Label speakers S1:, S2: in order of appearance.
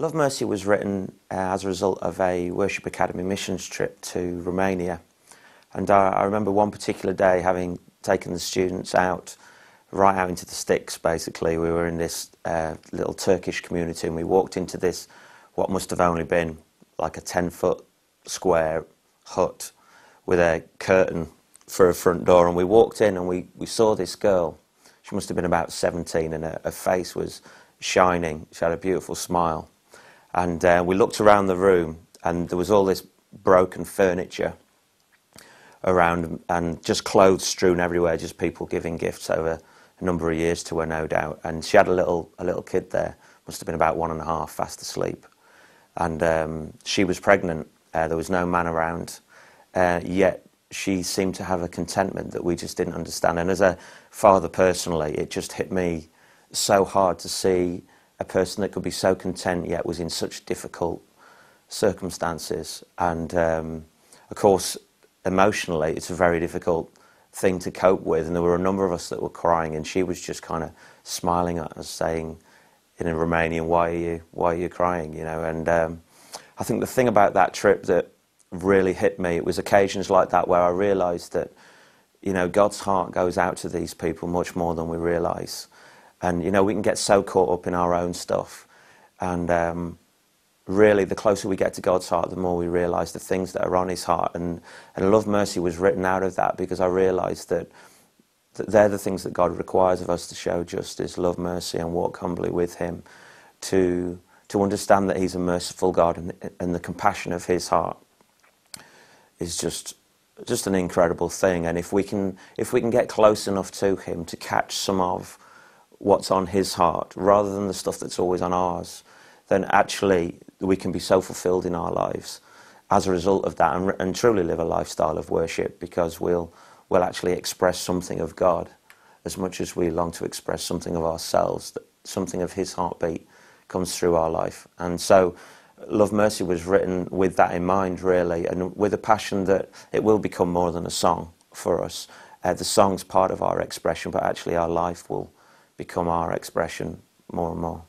S1: Love Mercy was written as a result of a Worship Academy missions trip to Romania. And I remember one particular day having taken the students out, right out into the sticks basically. We were in this little Turkish community, and we walked into this, what must have only been like a 10-foot square hut with a curtain for a front door. And we walked in and we saw this girl. She must have been about 17, and her face was shining. She had a beautiful smile. And we looked around the room, and there was all this broken furniture around, and just clothes strewn everywhere, just people giving gifts over a number of years to her, no doubt. And she had a little kid there, must have been about 1.5, fast asleep. And she was pregnant. There was no man around, yet she seemed to have a contentment that we just didn't understand. And as a father personally, it just hit me so hard to see a person that could be so content yet was in such difficult circumstances. And of course, emotionally, it's a very difficult thing to cope with. And there were a number of us that were crying, and she was just kind of smiling at us, saying in a Romanian, why are you crying? You know. And I think the thing about that trip that really hit me, it was occasions like that where I realised that, you know, God's heart goes out to these people much more than we realise. And, you know, we can get so caught up in our own stuff. And really, the closer we get to God's heart, the more we realise the things that are on his heart. And Love Mercy was written out of that, because I realised that they're the things that God requires of us: to show justice, love mercy, and walk humbly with him, to understand that he's a merciful God, and the compassion of his heart is just an incredible thing. And if we can get close enough to him to catch some of what's on his heart rather than the stuff that's always on ours, then actually we can be so fulfilled in our lives as a result of that, and truly live a lifestyle of worship, because we'll actually express something of God as much as we long to express something of ourselves, that something of his heartbeat comes through our life. And so Love Mercy was written with that in mind, really, and with a passion that it will become more than a song for us. The song's part of our expression, but actually our life will become our expression more and more.